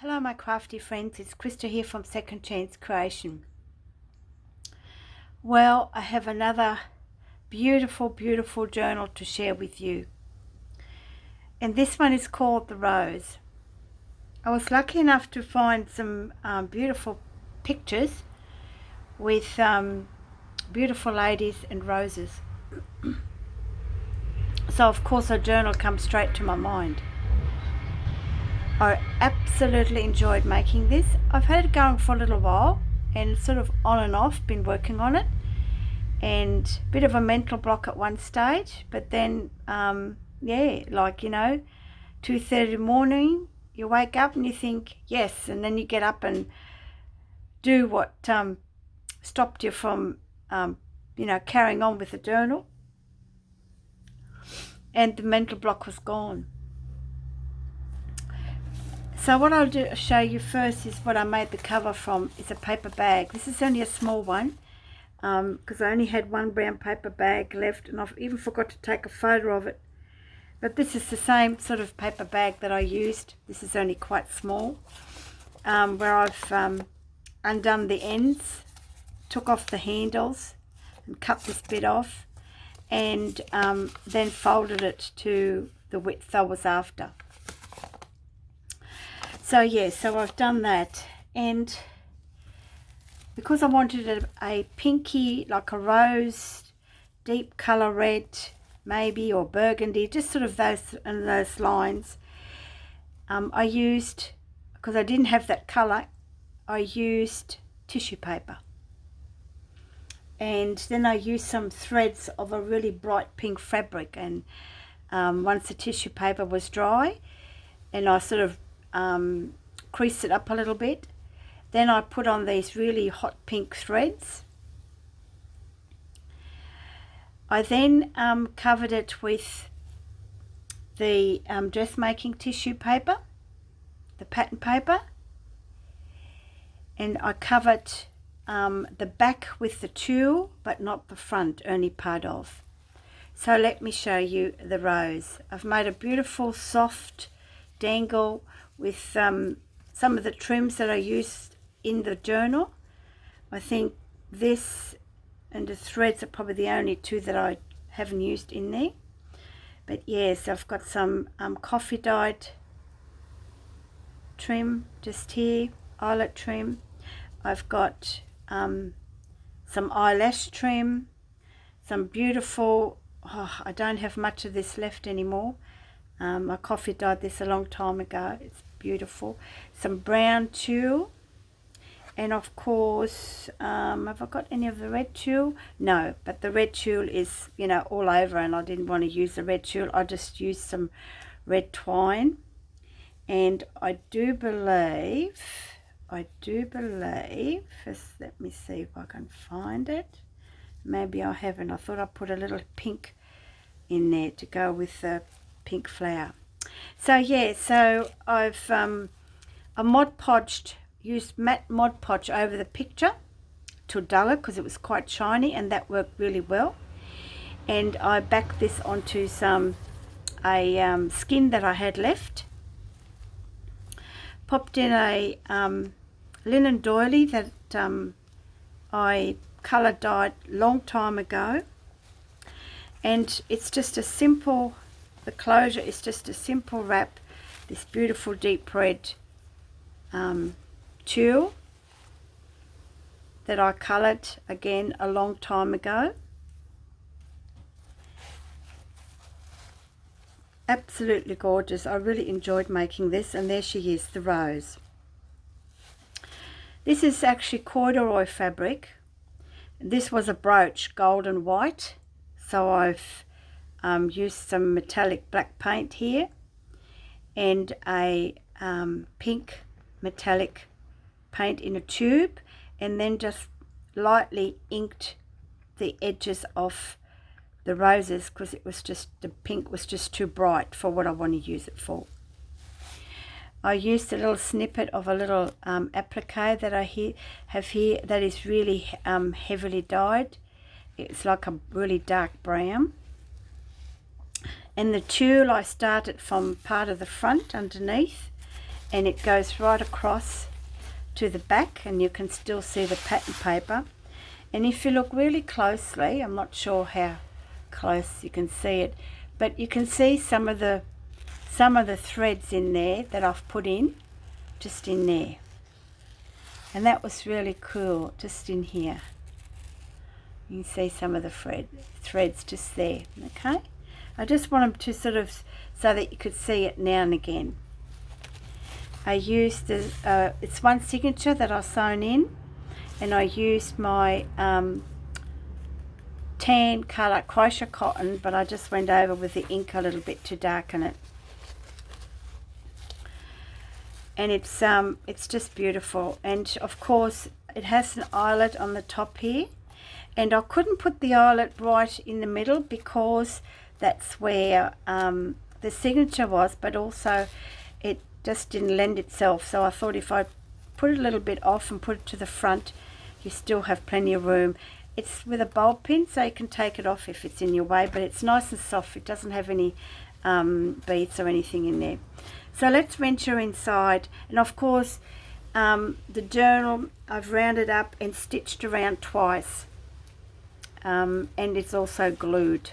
Hello my crafty friends, it's Krista here from Second Chance Creation. Well, I have another beautiful journal to share with you. And this one is called The Rose. I was lucky enough to find some beautiful pictures with beautiful ladies and roses. So of course a journal comes straight to my mind. I absolutely enjoyed making this. I've had it going for a little while and sort of on and off been working on it, and a bit of a mental block at one stage, but then 2:30 in the morning you wake up and you think yes, and then you get up and do what stopped you from carrying on with the journal, and the mental block was gone. So what I'll show you first is what I made the cover from. It's a paper bag. This is only a small one because I only had one brown paper bag left, and I've even forgot to take a photo of it. But this is the same sort of paper bag that I used. This is only quite small, where I've undone the ends, took off the handles and cut this bit off, and then folded it to the width I was after. So I've done that, and because I wanted a pinky, like a rose, deep colour red maybe, or burgundy, just sort of those lines, I used, because I didn't have that colour, I used tissue paper, and then I used some threads of a really bright pink fabric, and once the tissue paper was dry and I sort of creased it up a little bit, then I put on these really hot pink threads. I then covered it with the dressmaking tissue paper, the pattern paper, and I covered the back with the tulle but not the front, only part of. So let me show you the rose. I've made a beautiful soft dangle with some of the trims that I used in the journal. I think this and the threads are probably the only two that I haven't used in there. But yes, I've got some coffee dyed trim just here, eyelet trim. I've got some eyelash trim, some beautiful, I don't have much of this left anymore. I coffee dyed this a long time ago. It's beautiful. Some brown tulle, and of course, have I got any of the red tulle? No, but the red tulle is, all over, and I didn't want to use the red tulle. I just used some red twine, and I do believe, just let me see if I can find it. Maybe I haven't. I thought I put a little pink in there to go with the pink flower. So yeah, so I've used matte Mod Podge over the picture to dull it because it was quite shiny, and that worked really well. And I backed this onto a skin that I had left, popped in a linen doily that I colour dyed long time ago, and it's just a simple, the closure is just a simple wrap, this beautiful deep red tulle that I coloured again a long time ago. Absolutely gorgeous. I really enjoyed making this, and there she is, the rose. This is actually corduroy fabric. This was a brooch, gold and white, so I've used some metallic black paint here and a pink metallic paint in a tube, and then just lightly inked the edges of the roses because it was just, the pink was just too bright for what I want to use it for. I used a little snippet of a little applique that I have here that is really heavily dyed. It's like a really dark brown. And the tulle, I started from part of the front underneath and it goes right across to the back, and you can still see the pattern paper. And if you look really closely, I'm not sure how close you can see it, but you can see some of the threads in there that I've put in, just in there. And that was really cool, just in here. You can see some of the threads just there, okay? I just want them to sort of, so that you could see it now and again. I used, it's one signature that I've sewn in, and I used my tan colour crochet cotton, but I just went over with the ink a little bit to darken it. And it's just beautiful. And of course it has an eyelet on the top here, and I couldn't put the eyelet right in the middle because that's where the signature was, but also it just didn't lend itself. So I thought if I put it a little bit off and put it to the front, you still have plenty of room. It's with a bulb pin, so you can take it off if it's in your way, but it's nice and soft. It doesn't have any beads or anything in there. So let's venture inside. And of course the journal I've rounded up and stitched around twice, and it's also glued.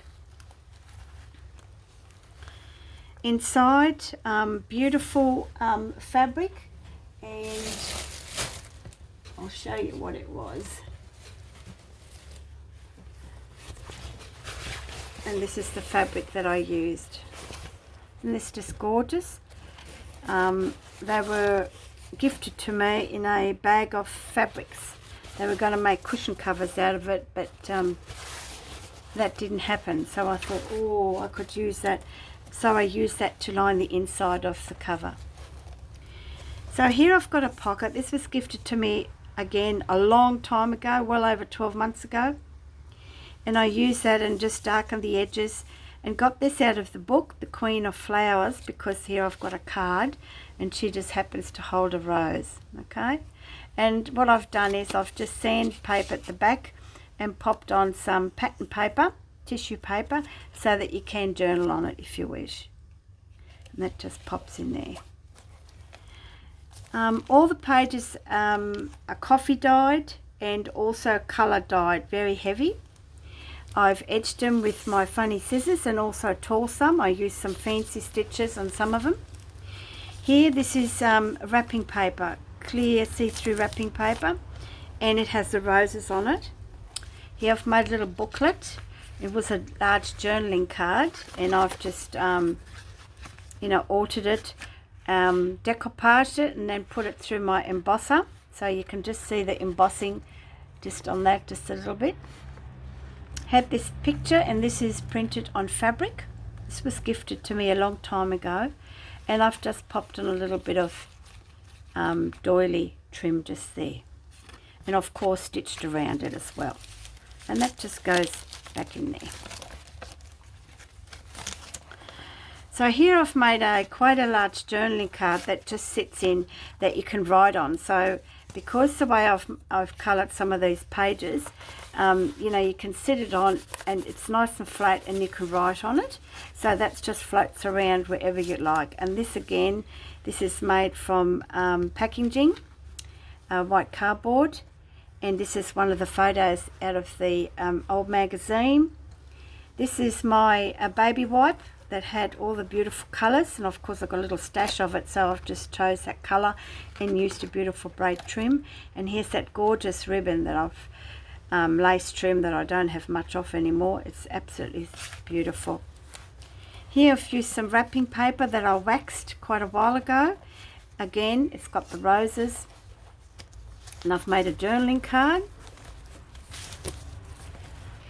Inside, beautiful fabric, and I'll show you what it was. And this is the fabric that I used, and this is just gorgeous. They were gifted to me in a bag of fabrics. They were going to make cushion covers out of it, but that didn't happen. So I thought, oh, I could use that. So I used that to line the inside of the cover. So here I've got a pocket. This was gifted to me again a long time ago, well over 12 months ago. And I used that and just darkened the edges, and got this out of the book, The Queen of Flowers, because here I've got a card and she just happens to hold a rose, okay? And what I've done is I've just sandpapered the back and popped on some pattern paper, tissue paper, so that you can journal on it if you wish. And that just pops in there. All the pages are coffee dyed and also colour dyed, very heavy. I've edged them with my funny scissors and also tore some. I used some fancy stitches on some of them. Here, this is wrapping paper, clear see-through wrapping paper, and it has the roses on it. Here I've made a little booklet. It was a large journaling card, and I've just altered it, decoupaged it, and then put it through my embosser, so you can just see the embossing just on that, just a little bit. Had this picture, and this is printed on fabric. This was gifted to me a long time ago, and I've just popped on a little bit of doily trim just there, and of course stitched around it as well, and that just goes back in there. So here I've made quite a large journaling card that just sits in, that you can write on. So because the way I've coloured some of these pages, you can sit it on and it's nice and flat, and you can write on it. So that just floats around wherever you like. And this again, this is made from packaging, white cardboard, and this is one of the photos out of the old magazine. This is my baby wipe that had all the beautiful colours, and of course I've got a little stash of it, so I've just chose that colour and used a beautiful braid trim. And here's that gorgeous ribbon that I've lace trim that I don't have much of anymore. It's absolutely beautiful. Here I've used some wrapping paper that I waxed quite a while ago. Again, it's got the roses, and I've made a journaling card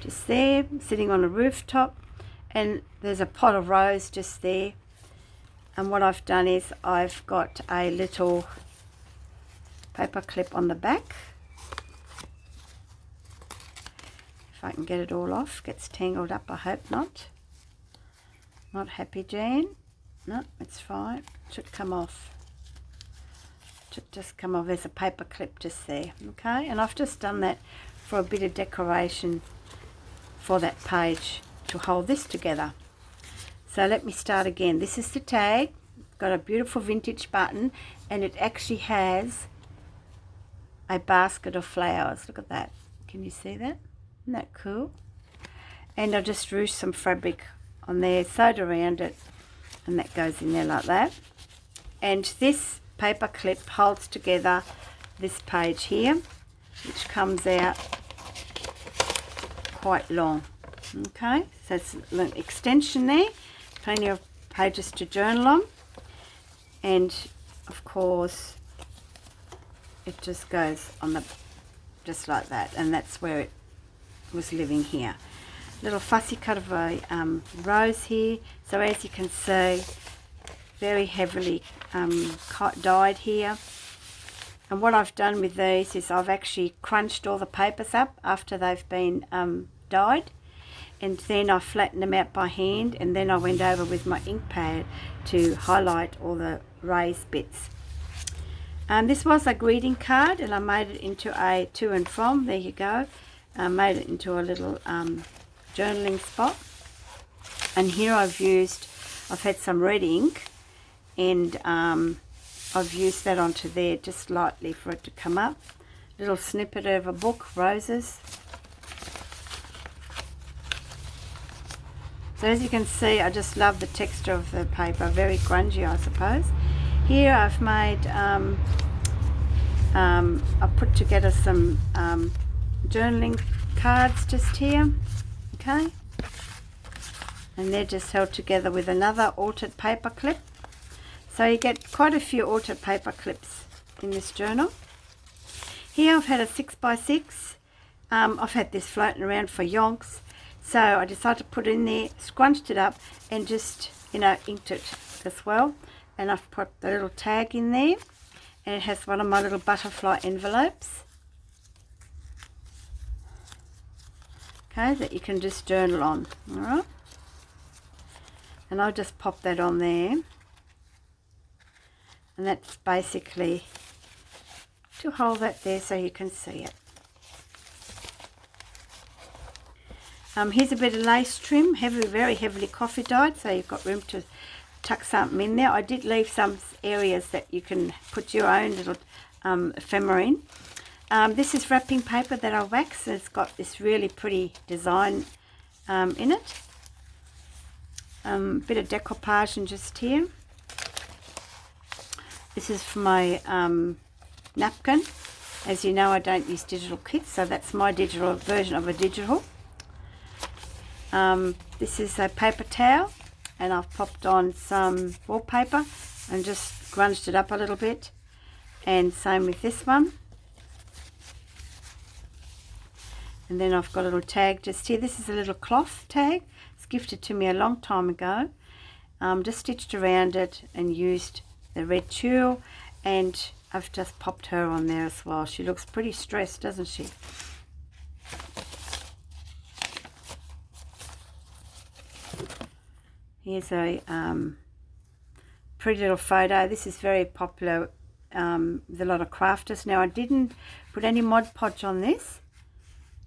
just there, sitting on a rooftop, and there's a pot of rose just there. And what I've done is I've got a little paper clip on the back. If I can get it all off. Gets tangled up, I hope not. Not happy, Jan? No, it's fine. Should come off. Should just come off. There's a paper clip just there, okay? And I've just done that for a bit of decoration for that page to hold this together. So let me start again. This is the tag, got a beautiful vintage button, and it actually has a basket of flowers. Look at that. Can you see that? Isn't that cool? And I just ruched some fabric on there, sewed around it, and that goes in there like that. And this paper clip holds together this page here, which comes out quite long. Okay, so it's an extension there, plenty of pages to journal on, and of course it just goes on the just like that, and that's where it was living here. Little fussy cut of a rose here, so as you can see, very heavily dyed here. And what I've done with these is I've actually crunched all the papers up after they've been dyed, and then I flattened them out by hand, and then I went over with my ink pad to highlight all the raised bits. This was a greeting card, and I made it into a to and from. There you go. I made it into a little journaling spot. And here I've had some red ink, and I've used that onto there just lightly for it to come up. Little snippet of a book, Roses. So as you can see, I just love the texture of the paper, very grungy, I suppose. Here I've made, I've put together some journaling cards just here, okay? And they're just held together with another altered paper clip. So you get quite a few altered paper clips in this journal. Here I've had a 6x6. I've had this floating around for yonks. So I decided to put it in there, scrunched it up, and just, inked it as well. And I've put the little tag in there, and it has one of my little butterfly envelopes. Okay, that you can just journal on, alright? And I'll just pop that on there. And that's basically to hold that there so you can see it. Here's a bit of lace trim, very heavily coffee dyed, so you've got room to tuck something in there. I did leave some areas that you can put your own little ephemera in. This is wrapping paper that I waxed, and it's got this really pretty design in it. Bit of decoupage and just here. This is for my napkin. As you know, I don't use digital kits, so that's my digital version of a digital. This is a paper towel, and I've popped on some wallpaper and just grunged it up a little bit, and same with this one. And then I've got a little tag just here. This is a little cloth tag. It's gifted to me a long time ago. Just stitched around it and used the red tulle, and I've just popped her on there as well. She looks pretty stressed, doesn't she? Here's a pretty little photo. This is very popular with a lot of crafters. Now I didn't put any Mod Podge on this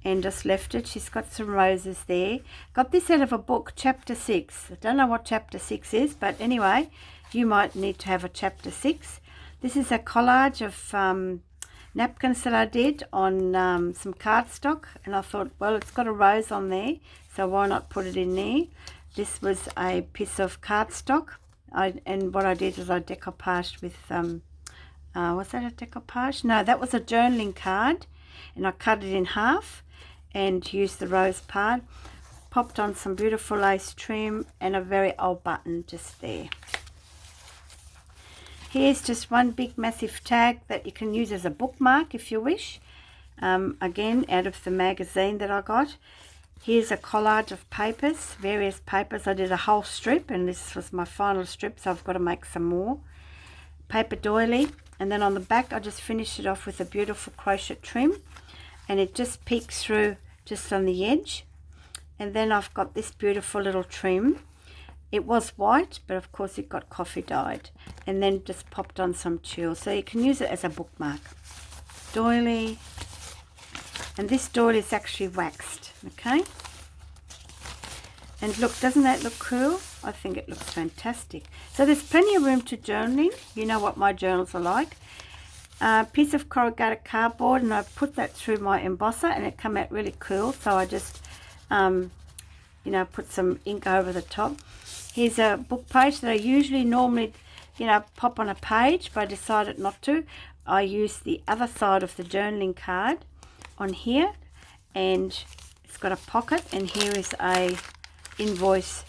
and just left it. She's got some roses there. Got this out of a book, Chapter 6. I don't know what Chapter 6 is, but anyway, you might need to have a Chapter 6. This is a collage of napkins that I did on some cardstock, and I thought, well, it's got a rose on there, so why not put it in there? This was a piece of cardstock, and what I did is I decoupaged with, was that a decoupage? No, that was a journaling card, and I cut it in half and used the rose part, popped on some beautiful lace trim and a very old button just there. Here's just one big massive tag that you can use as a bookmark if you wish, again out of the magazine that I got. Here's a collage of papers, various papers. I did a whole strip, and this was my final strip, so I've got to make some more. Paper doily, and then on the back I just finished it off with a beautiful crochet trim, and it just peeks through just on the edge. And then I've got this beautiful little trim. It was white, but of course it got coffee dyed, and then just popped on some tulle, so you can use it as a bookmark. Doily, and this doily is actually waxed, okay? And look, doesn't that look cool? I think it looks fantastic. So there's plenty of room to journaling. You know what my journals are like. A piece of corrugated cardboard, and I put that through my embosser, and it came out really cool. So I just, you know, put some ink over the top. Here's a book page that I normally, you know, pop on a page, but I decided not to. I used the other side of the journaling card on here, and it's got a pocket, and here is a invoice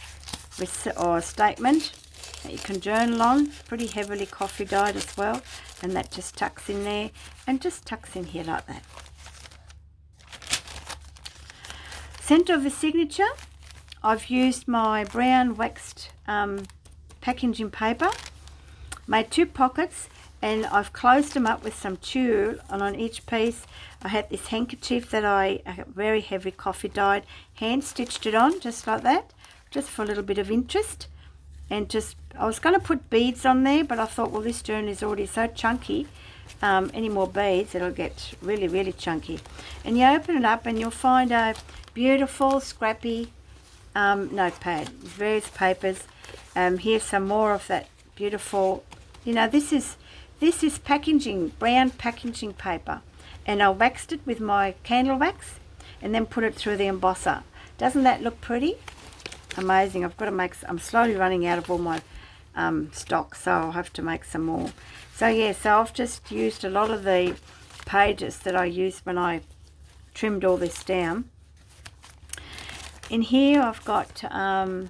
or a statement that you can journal on. Pretty heavily coffee dyed as well, and that just tucks in there and just tucks in here like that. Center of the signature, I've used my brown waxed packaging paper, made 2 pockets, and I've closed them up with some tulle, and on each piece I had this handkerchief that I very heavy coffee dyed, hand stitched it on just like that, just for a little bit of interest. And just, I was going to put beads on there, but I thought, well, this journal is already so chunky, any more beads it'll get really, really chunky. And you open it up and you'll find a beautiful scrappy notepad with various papers. Here's some more of that beautiful, you know, this is packaging, brown packaging paper, and I waxed it with my candle wax and then put it through the embosser. Doesn't that look pretty? Amazing. I've got to make, I'm slowly running out of all my stock, so I'll have to make some more. So yeah, so I've just used a lot of the pages that I used when I trimmed all this down. In here I've got a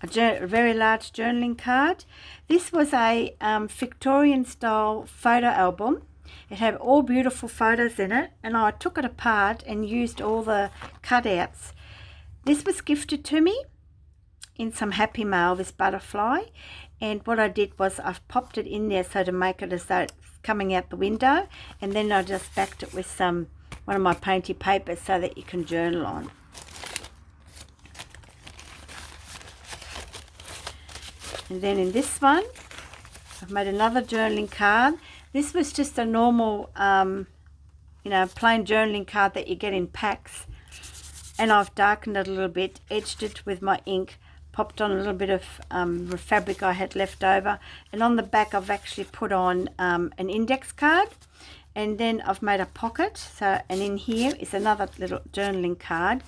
very large journaling card. This was a Victorian style photo album. It had all beautiful photos in it, and I took it apart and used all the cutouts. This was gifted to me in some happy mail, this butterfly, and what I did was I've popped it in there so to make it as though it's coming out the window, and then I just backed it with one of my painty papers so that you can journal on. And then in this one, I've made another journaling card. This was just a normal, you know, plain journaling card that you get in packs. And I've darkened it a little bit, edged it with my ink, popped on a little bit of fabric I had left over, and on the back I've actually put on an index card, and then I've made a pocket. So, and in here is another little journaling card,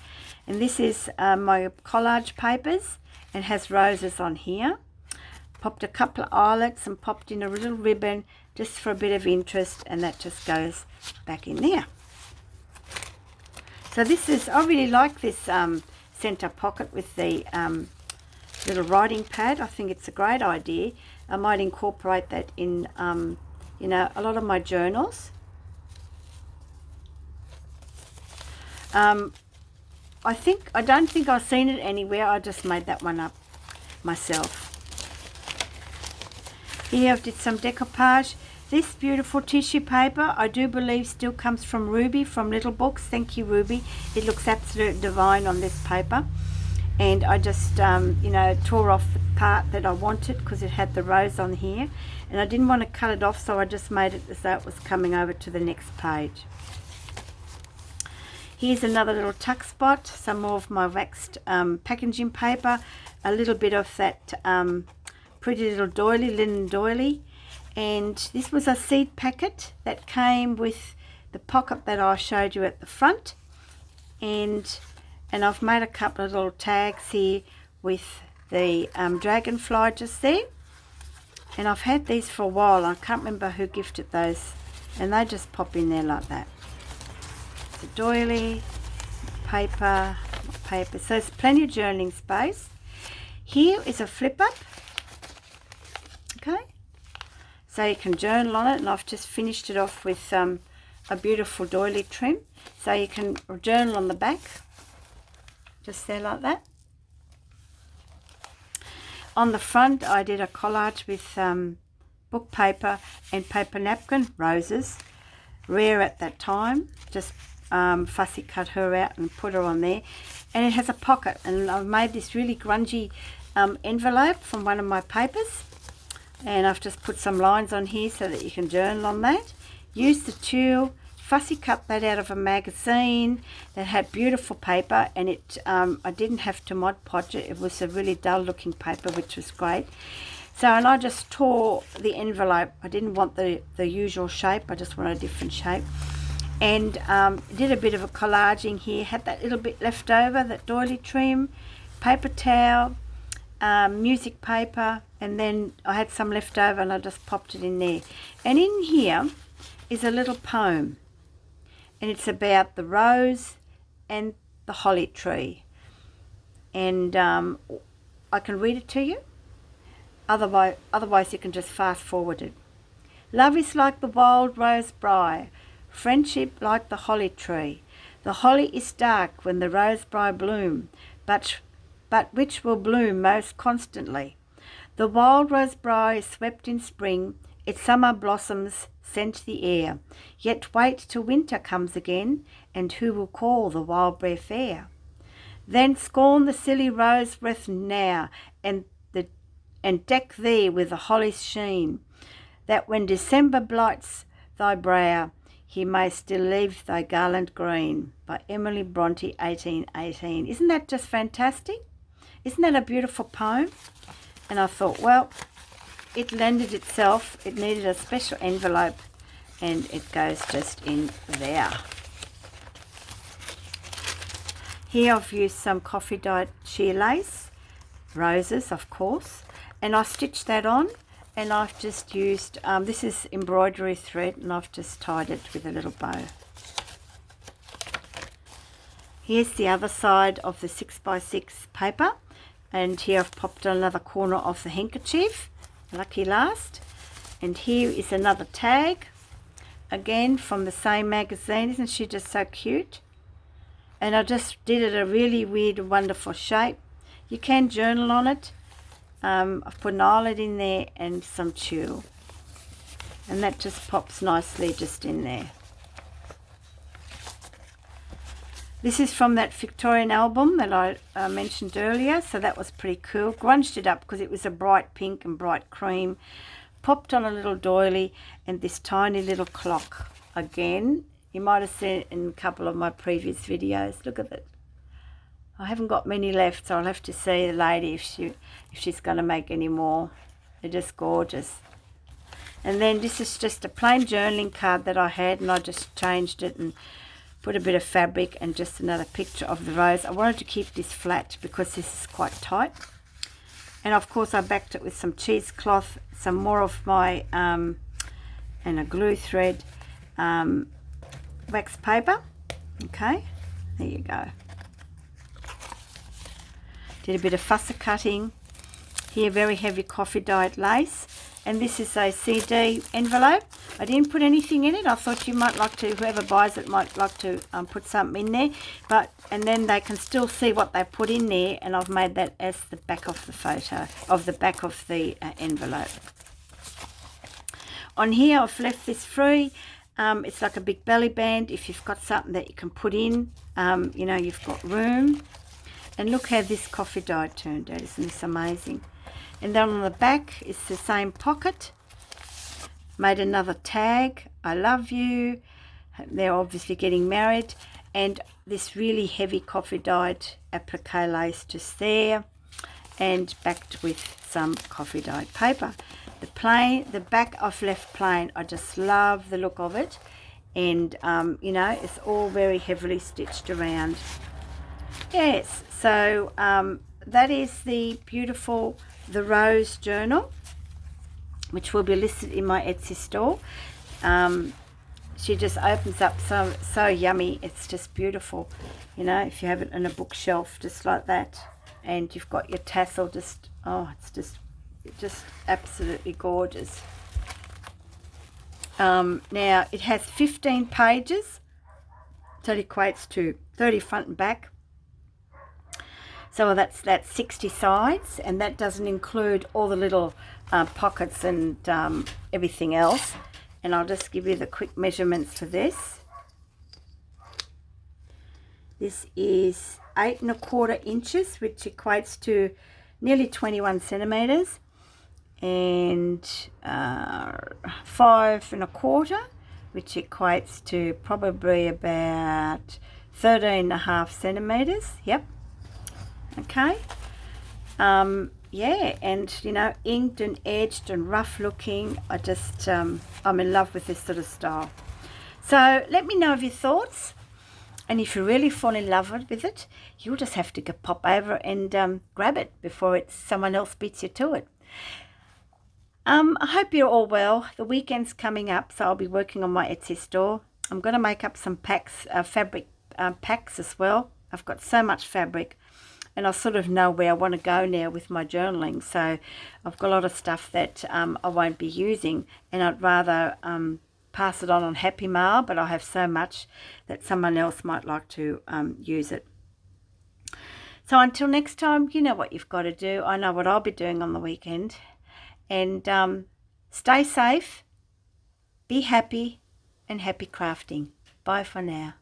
and this is my collage papers, and has roses on here. Popped a couple of eyelets and popped in a little ribbon just for a bit of interest, and that just goes back in there. So this is, I really like this center pocket with the little writing pad. I think it's a great idea. I might incorporate that in, you know, a lot of my journals. I don't think I've seen it anywhere. I just made that one up myself. Here I've did some decoupage. This beautiful tissue paper, I do believe, still comes from Ruby from Little Books. Thank you, Ruby. It looks absolutely divine on this paper. And I just, you know, tore off the part that I wanted because it had the rose on here. And I didn't want to cut it off, so I just made it as though it was coming over to the next page. Here's another little tuck spot, some more of my waxed packaging paper, a little bit of that pretty little doily, linen doily. And this was a seed packet that came with the pocket that I showed you at the front. And I've made a couple of little tags here with the dragonfly just there. And I've had these for a while. I can't remember who gifted those. And they just pop in there like that. The doily, paper. So there's plenty of journaling space. Here is a flip up. Okay. So you can journal on it, and I've just finished it off with a beautiful doily trim. So you can journal on the back, just there like that. On the front I did a collage with book paper and paper napkin, roses, rare at that time. Just fussy cut her out and put her on there. And it has a pocket, and I've made this really grungy envelope from one of my papers. And I've just put some lines on here so that you can journal on that. Use the tulle, fussy cut that out of a magazine that had beautiful paper, and it I didn't have to Mod Podge it. It was a really dull looking paper, which was great. So, and I just tore the envelope. I didn't want the usual shape. I just wanted a different shape. And did a bit of a collaging here. Had that little bit left over, that doily trim, paper towel, music paper, and then I had some left over and I just popped it in there. And in here is a little poem, and it's about the rose and the holly tree. And I can read it to you. Otherwise you can just fast forward it. Love is like the wild rose briar, friendship like the holly tree. The holly is dark when the rose briar bloom, but which will bloom most constantly. The wild rose briar is swept in spring, its summer blossoms scent the air. Yet wait till winter comes again, and who will call the wild briar fair? Then scorn the silly rose breath now, and deck thee with the holly's sheen, that when December blights thy brow, he may still leave thy garland green. By Emily Bronte, 1818. Isn't that just fantastic? Isn't that a beautiful poem? And I thought, well, it lended itself. It needed a special envelope, and it goes just in there. Here I've used some coffee dyed sheer lace, roses of course, and I stitched that on, and I've just used, this is embroidery thread, and I've just tied it with a little bow. Here's the other side of the 6x6 paper, and here I've popped on another corner of the handkerchief, lucky last. And here is another tag, again from the same magazine. Isn't she just so cute? And I just did it a really weird, wonderful shape. You can journal on it. I've put an eyelet in there and some tulle, and that just pops nicely just in there. This is from that Victorian album that I mentioned earlier, so that was pretty cool. Grunged it up because it was a bright pink and bright cream. Popped on a little doily and this tiny little clock. Again, you might have seen it in a couple of my previous videos. Look at it. I haven't got many left, so I'll have to see the lady if she's going to make any more. They're just gorgeous. And then this is just a plain journaling card that I had, and I just changed it and put a bit of fabric and just another picture of the rose. I wanted to keep this flat because this is quite tight. And of course I backed it with some cheesecloth, some more of my and a glue thread, wax paper. Okay, there you go. Did a bit of fusser cutting. Here, very heavy coffee dyed lace. And this is a CD envelope. I didn't put anything in it. I thought you might like to, whoever buys it might like to put something in there. And then they can still see what they put in there. And I've made that as the back of the photo, of the back of the envelope. On here, I've left this free. It's like a big belly band. If you've got something that you can put in, you know, you've got room. And look how this coffee dye turned out. Isn't this amazing? And then on the back is the same pocket. Made another tag. I love you. They're obviously getting married. And this really heavy coffee dyed applique lace just there. And backed with some coffee dyed paper. The back I've left plain. I just love the look of it. And, you know, it's all very heavily stitched around. Yes, so that is the beautiful The Rose journal, which will be listed in my Etsy store. She just opens up so yummy. It's just beautiful, you know, if you have it in a bookshelf just like that, and you've got your tassel. Just, oh, it's just absolutely gorgeous. Now it has 15 pages, so it equates to 30 front and back. So that's 60 sides, and that doesn't include all the little pockets and everything else. And I'll just give you the quick measurements for this. This is 8 1/4 inches, which equates to nearly 21 centimeters, and 5 1/4, which equates to probably about 13.5 centimeters. Yep. Okay. Yeah, and you know, inked and edged and rough looking. I'm in love with this sort of style. So let me know of your thoughts, and if you really fall in love with it, you'll just have to pop over and grab it before someone else beats you to it. I hope you're all well. The weekend's coming up, so I'll be working on my Etsy store. I'm going to make up some packs, fabric packs as well. I've got so much fabric, and I sort of know where I want to go now with my journaling. So I've got a lot of stuff that I won't be using, and I'd rather pass it on Happy Mail, but I have so much that someone else might like to use it. So until next time, you know what you've got to do. I know what I'll be doing on the weekend. And stay safe, be happy, and happy crafting. Bye for now.